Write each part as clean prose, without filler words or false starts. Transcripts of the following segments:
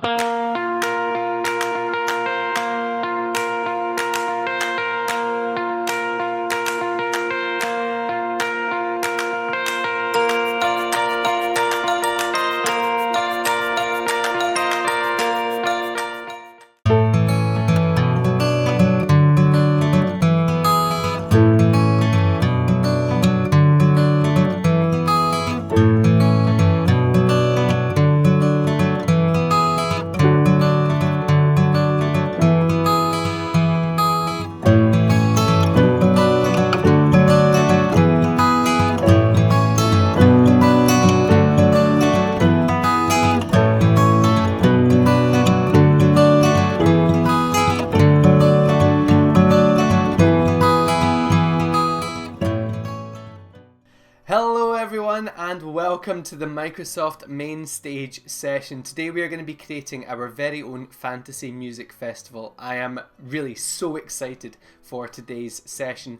Hello everyone and welcome to the Microsoft main stage session. Today we are going to be creating our very own fantasy music festival. I am really so excited for today's session.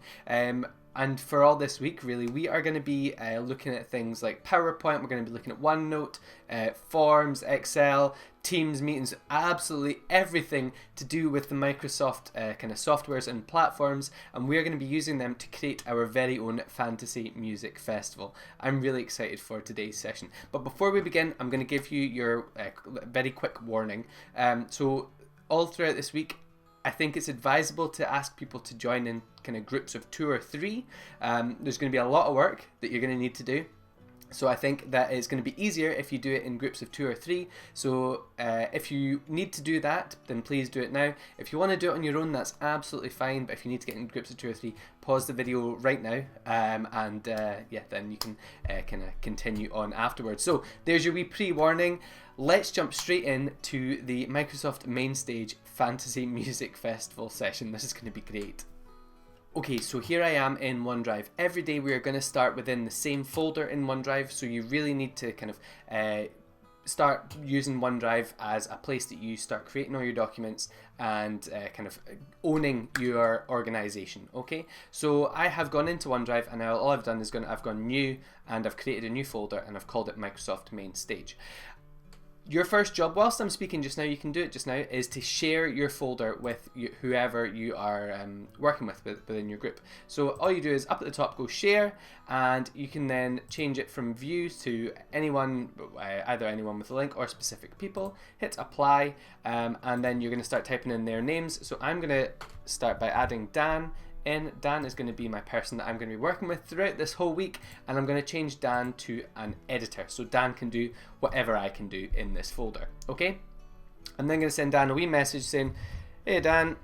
And for all this week, really, we are going to be looking at things like PowerPoint. We're going to be looking at OneNote, Forms, Excel, Teams, meetings, absolutely everything to do with the Microsoft kind of softwares and platforms. And we're going to be using them to create our very own fantasy music festival. I'm really excited for today's session. But before we begin, I'm going to give you your very quick warning. So all throughout this week, I think it's advisable to ask people to join in kind of groups of 2 or 3. There's going to be a lot of work that you're going to need to do. So I think that it's going to be easier if you do it in groups of 2 or 3. So if you need to do that, then please do it now. If you want to do it on your own, that's absolutely fine. But if you need to get in groups of 2 or 3, pause the video right now. Yeah, then you can kind of continue on afterwards. So there's your wee pre-warning. Let's jump straight in to the Microsoft main stage Fantasy Music Festival session. This is going to be great. Okay, so here I am in OneDrive. Every day we are going to start within the same folder in OneDrive, so you really need to kind of start using OneDrive as a place that you start creating all your documents and kind of owning your organization. Okay, so I have gone into OneDrive and all I've done is I've gone new and I've created a new folder and I've called it Microsoft Main Stage. Your first job, whilst I'm speaking just now, you can do it just now, is to share your folder with whoever you are working with within your group. So all you do is up at the top go share, and you can then change it from view to anyone, either anyone with a link or specific people. Hit apply, and then you're going to start typing in their names. So I'm going to start by adding Dan in. Dan is going to be my person that I'm going to be working with throughout this whole week, and I'm going to change Dan to an editor so Dan can do whatever I can do in this folder. Okay, I'm then going to send Dan a wee message saying, hey Dan,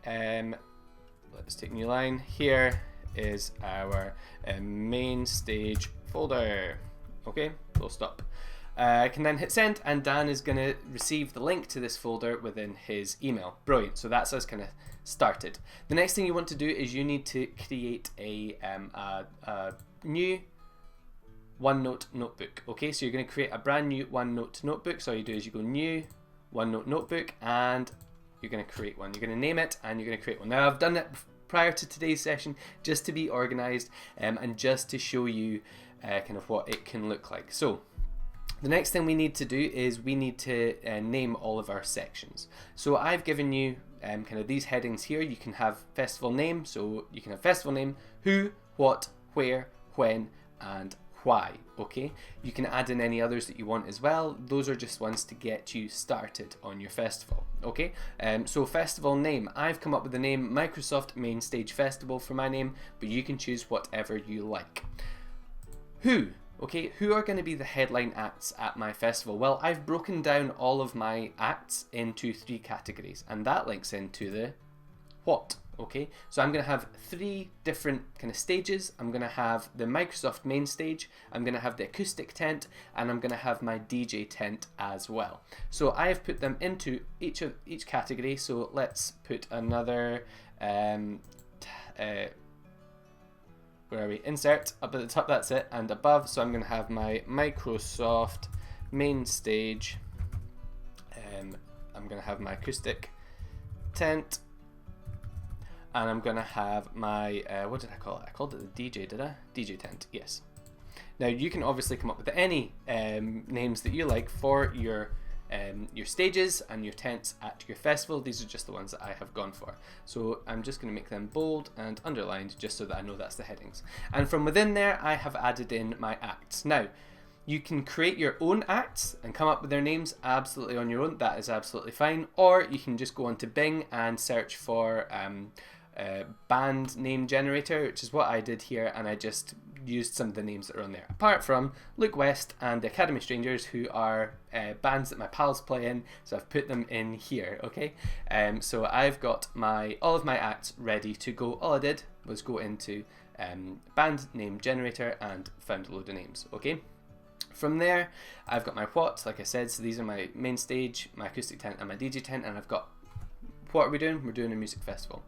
let's take a new line. Here is our main stage folder. Okay, full stop. I can then hit send and Dan is going to receive the link to this folder within his email. Brilliant. So that's us kind of started. The next thing you want to do is you need to create a new OneNote notebook. Okay, so you're going to create a brand new OneNote notebook. So all you do is you go new OneNote notebook and you're going to create one. You're going to name it and you're going to create one. Now I've done it prior to today's session just to be organized and just to show you kind of what it can look like. So the next thing we need to do is we need to name all of our sections. So I've given you kind of these headings here. You can have festival name, so you can have festival name, who, what, where, when, and why. Okay, you can add in any others that you want as well. Those are just ones to get you started on your festival. Okay, so festival name, I've come up with the name Microsoft Main Stage Festival for my name, but you can choose whatever you like. Who? Okay, who are going to be the headline acts at my festival? Well, I've broken down all of my acts into 3 categories, and that links into the what. Okay, so I'm going to have 3 different kind of stages. I'm going to have the Microsoft main stage, I'm going to have the acoustic tent, and I'm going to have my DJ tent as well. So I have put them into each category. So let's put another where are we? Insert, up at the top, that's it, and above. So I'm going to have my Microsoft main stage. I'm going to have my acoustic tent, and I'm going to have my, what did I call it? I called it the DJ, did I? DJ tent, yes. Now you can obviously come up with any names that you like for your your stages and your tents at your festival. These are just the ones that I have gone for. So I'm just going to make them bold and underlined just so that I know that's the headings. And from within there, I have added in my acts. Now, you can create your own acts and come up with their names absolutely on your own. That is absolutely fine. Or you can just go onto Bing and search for band name generator, which is what I did here, and I just used some of the names that are on there. Apart from Luke West and the Academy Strangers, who are bands that my pals play in, so I've put them in here, okay? So I've got all of my acts ready to go. All I did was go into band name generator and found a load of names, okay? From there, I've got my what, like I said, so these are my main stage, my acoustic tent and my DJ tent, and I've got, what are we doing? We're doing a music festival.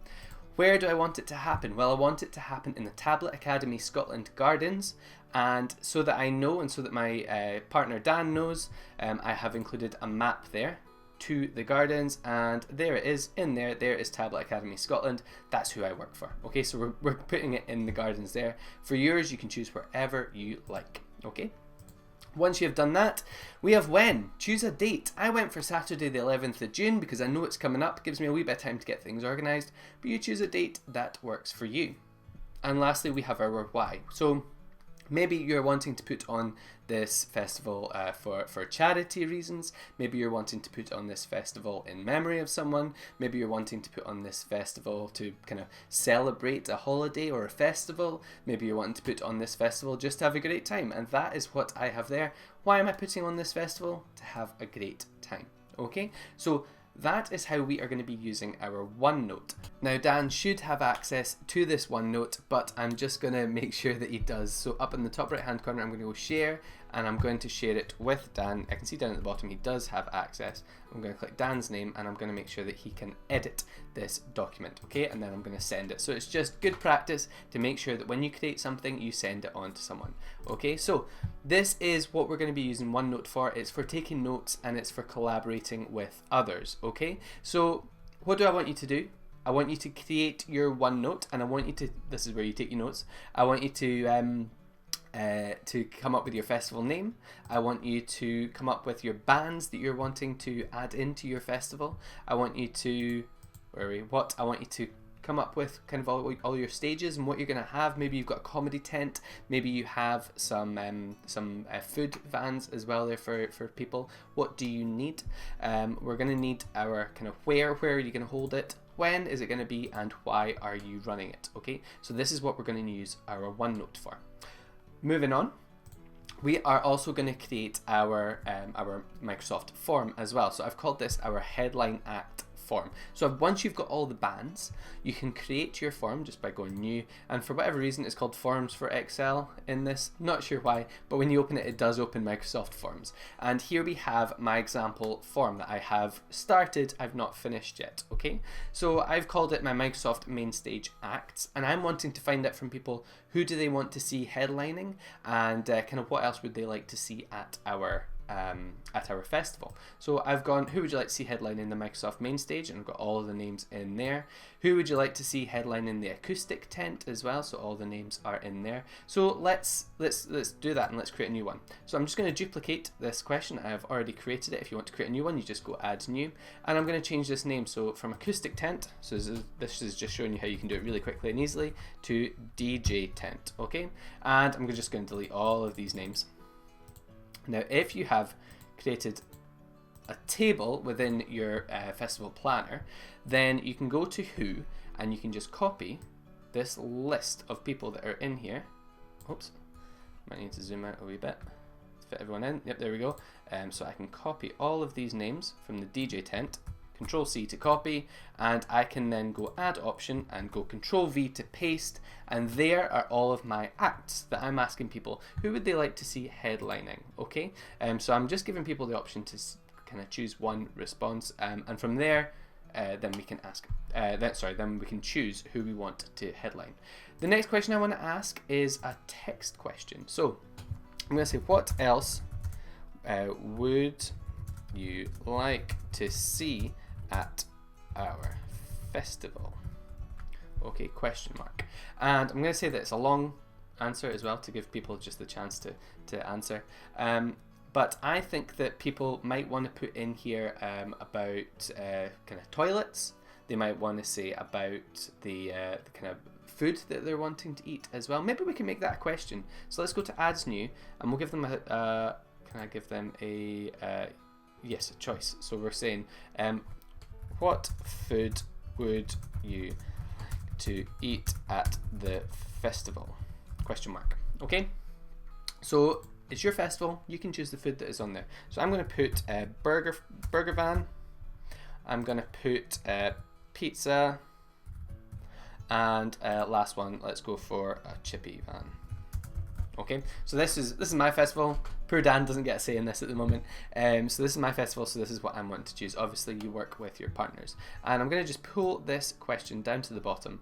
Where do I want it to happen? Well, I want it to happen in the Tablet Academy Scotland Gardens, and so that I know and so that my partner Dan knows, I have included a map there to the gardens, and there it is in there. There is Tablet Academy Scotland. That's who I work for. Okay, so we're putting it in the gardens there. For yours, you can choose wherever you like. Okay. Once you have done that, we have when. Choose a date. I went for Saturday the 11th of June because I know it's coming up. It gives me a wee bit of time to get things organised. But you choose a date that works for you. And lastly, we have our why. So maybe you're wanting to put on this festival for charity reasons. Maybe you're wanting to put on this festival in memory of someone. Maybe you're wanting to put on this festival to kind of celebrate a holiday or a festival. Maybe you're wanting to put on this festival just to have a great time. And that is what I have there. Why am I putting on this festival? To have a great time. Okay, so that is how we are going to be using our OneNote. Now Dan should have access to this OneNote, but I'm just going to make sure that he does. So up in the top right hand corner, I'm going to go share, and I'm going to share it with Dan. I can see down at the bottom he does have access. I'm going to click Dan's name, and I'm going to make sure that he can edit this document, okay? And then I'm going to send it. So it's just good practice to make sure that when you create something, you send it on to someone, okay? So this is what we're going to be using OneNote for. It's for taking notes and it's for collaborating with others, okay? So what do I want you to do? I want you to create your OneNote, and I want you to, this is where you take your notes, I want you to come up with your festival name. I want you to come up with your bands that you're wanting to add into your festival. I want you to, I want you to come up with kind of all your stages and what you're going to have. Maybe you've got a comedy tent. Maybe you have some food vans as well there for people. What do you need? We're going to need our kind of where are you going to hold it? When is it going to be? And why are you running it? Okay, so this is what we're going to use our OneNote for. Moving on, we are also going to create our Microsoft form as well. So I've called this our headline act form. So once you've got all the bands, you can create your form just by going new, and for whatever reason it's called Forms for Excel in this, not sure why, but when you open it, it does open Microsoft Forms. And here we have my example form that I have started, I've not finished yet, okay? So I've called it my Microsoft Main Stage Acts, and I'm wanting to find out from people who do they want to see headlining, and kind of what else would they like to see at our festival. So I've gone, who would you like to see headlining the Microsoft main stage, and I've got all of the names in there. Who would you like to see headlining the acoustic tent as well, so all the names are in there. So let's do that, and let's create a new one. So I'm just going to duplicate this question. I've already created it. If you want to create a new one, you just go add new, and I'm going to change this name, so from acoustic tent, so this is just showing you how you can do it really quickly and easily, to DJ tent, okay? And I'm just going to delete all of these names. Now, if you have created a table within your festival planner, then you can go to who, and you can just copy this list of people that are in here. Oops, might need to zoom out a wee bit to fit everyone in. Yep, there we go. So I can copy all of these names from the DJ tent, Control C to copy, and I can then go add option and go Control V to paste, and there are all of my acts that I'm asking people who would they like to see headlining, okay? So I'm just giving people the option to kind of choose one response, and from there then we can ask, then we can choose who we want to headline. The next question I want to ask is a text question. So I'm going to say, what else would you like to see at our festival? Okay, question mark. And I'm going to say that it's a long answer as well to give people just the chance to answer. but I think that people might want to put in here about kind of toilets. They might want to say about the kind of food that they're wanting to eat as well. Maybe we can make that a question. So let's go to adds new, and we'll give them a can I give them a yes, a choice. So we're saying what food would you like to eat at the festival? Question mark. Okay, so it's your festival, you can choose the food that is on there. So I'm going to put burger van, I'm going to put pizza, and last one, let's go for a chippy van. Okay, so this is my festival. Poor Dan doesn't get a say in this at the moment. So this is my festival, so this is what I'm wanting to choose. Obviously you work with your partners, and I'm going to just pull this question down to the bottom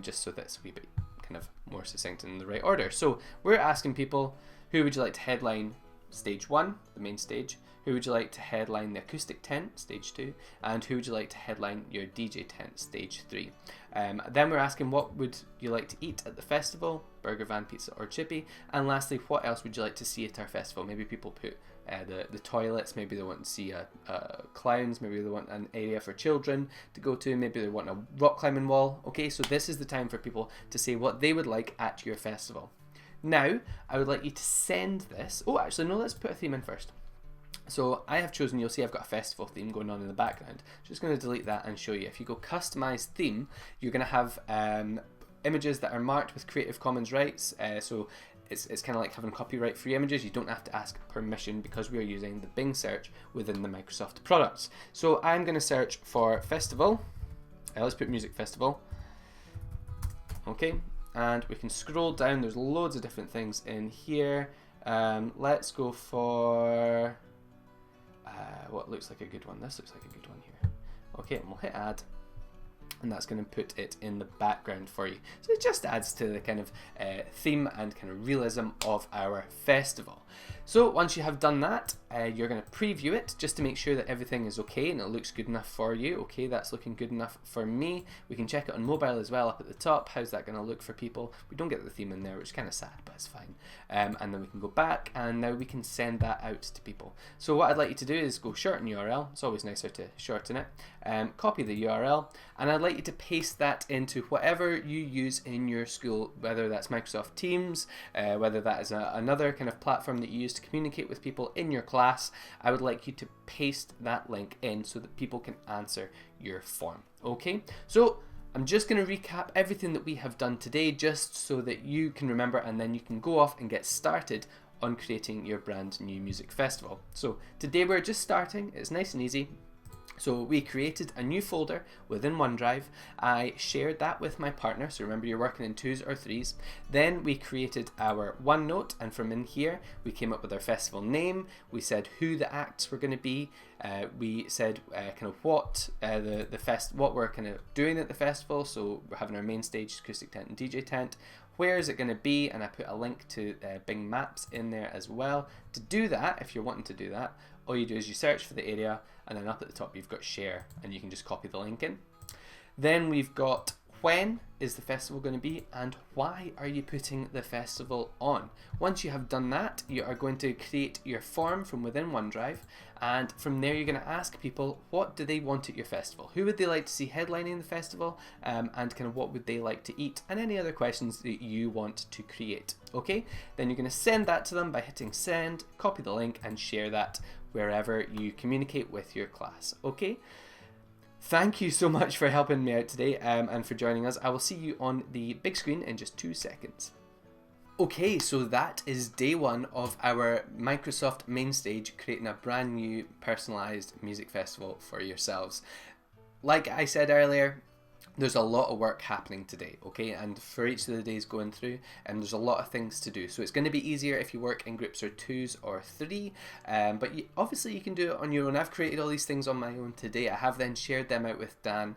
just so that it's a wee bit kind of more succinct in the right order. So we're asking people, who would you like to headline stage 1, the main stage? Who would you like to headline the acoustic tent, stage 2? And who would you like to headline your DJ tent, stage 3? Then we're asking, what would you like to eat at the festival? Burger, van, pizza, or chippy? And lastly, what else would you like to see at our festival? Maybe people put the toilets, maybe they want to see clowns, maybe they want an area for children to go to, maybe they want a rock climbing wall. Okay, so this is the time for people to say what they would like at your festival. Now, I would like you to send this. Oh, actually, no, let's put a theme in first. So I have chosen, you'll see I've got a festival theme going on in the background. Just going to delete that and show you. If you go customize theme, you're going to have images that are marked with Creative Commons rights. So it's kind of like having copyright free images. You don't have to ask permission because we are using the Bing search within the Microsoft products. So I'm going to search for festival. Let's put music festival. Okay. And we can scroll down, there's loads of different things in here. Let's go for what looks like a good one. This looks like a good one here. Okay, and we'll hit add, and that's going to put it in the background for you. So it just adds to the kind of theme and kind of realism of our festival. So once you have done that, you're going to preview it just to make sure that everything is okay and it looks good enough for you. Okay, that's looking good enough for me. We can check it on mobile as well up at the top. How's that going to look for people? We don't get the theme in there, which is kind of sad, but it's fine. And then we can go back, and now we can send that out to people. So what I'd like you to do is go shorten URL. It's always nicer to shorten it. Copy the URL, and I'd like you to paste that into whatever you use in your school, whether that's Microsoft Teams, whether that is another kind of platform that you use to communicate with people in your class. I would like you to paste that link in so that people can answer your form. Okay, so I'm just going to recap everything that we have done today just so that you can remember, and then you can go off and get started on creating your brand new music festival. So today we're just starting. It's nice and easy. So we created a new folder within OneDrive. I shared that with my partner, so remember you're working in 2s or 3s. Then we created our OneNote, and from in here we came up with our festival name. We said who the acts were going to be. We said kind of what what we're kind of doing at the festival. So we're having our main stage, acoustic tent and DJ tent. Where is it going to be? And I put a link to Bing Maps in there as well. To do that, if you're wanting to do that, all you do is you search for the area, and then up at the top you've got share, and you can just copy the link in. Then we've got when is the festival going to be, and why are you putting the festival on. Once you have done that, you are going to create your form from within OneDrive, and from there you're going to ask people what do they want at your festival, who would they like to see headlining the festival, and kind of what would they like to eat, and any other questions that you want to create. Okay, then you're going to send that to them by hitting send, copy the link, and share that wherever you communicate with your class. Okay, thank you so much for helping me out today and for joining us. I will see you on the big screen in just 2 seconds. Okay, so that is day 1 of our Microsoft main stage, creating a brand new personalized music festival for yourselves. Like I said earlier, there's a lot of work happening today, okay, and for each of the days going through, and there's a lot of things to do. So it's going to be easier if you work in groups or 2s or 3, but obviously you can do it on your own. I've created all these things on my own today. I have then shared them out with Dan,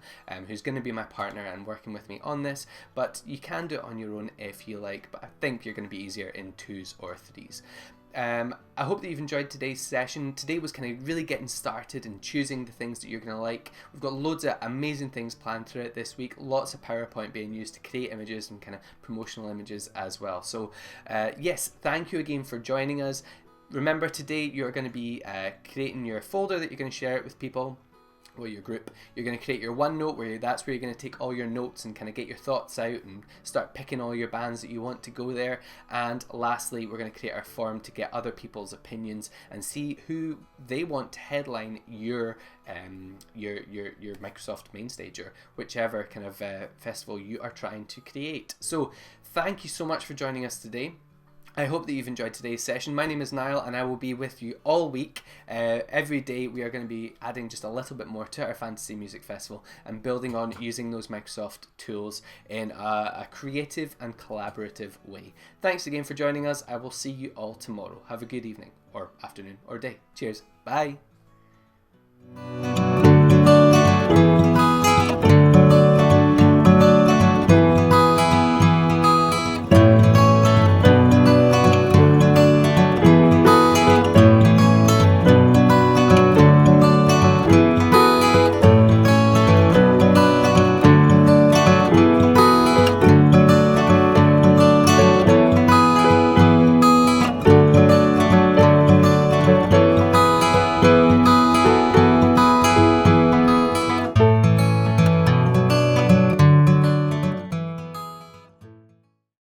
who's going to be my partner and working with me on this, but you can do it on your own if you like, but I think you're going to be easier in 2s or 3s. I hope that you've enjoyed today's session. Today was kind of really getting started and choosing the things that you're going to like. We've got loads of amazing things planned throughout this week, lots of PowerPoint being used to create images and kind of promotional images as well. So yes, thank you again for joining us. remember today you're going to be creating your folder that you're going to share it with people, or your group. You're going to create your OneNote where that's where you're going to take all your notes and kind of get your thoughts out and start picking all your bands that you want to go there. And lastly, we're going to create our form to get other people's opinions and see who they want to headline your Microsoft main stage, or whichever kind of festival you are trying to create. So thank you so much for joining us today. I hope that you've enjoyed today's session. My name is Niall and I will be with you all week. Every day we are going to be adding just a little bit more to our Fantasy Music Festival and building on using those Microsoft tools in a creative and collaborative way. Thanks again for joining us. I will see you all tomorrow. Have a good evening or afternoon or day. Cheers. Bye.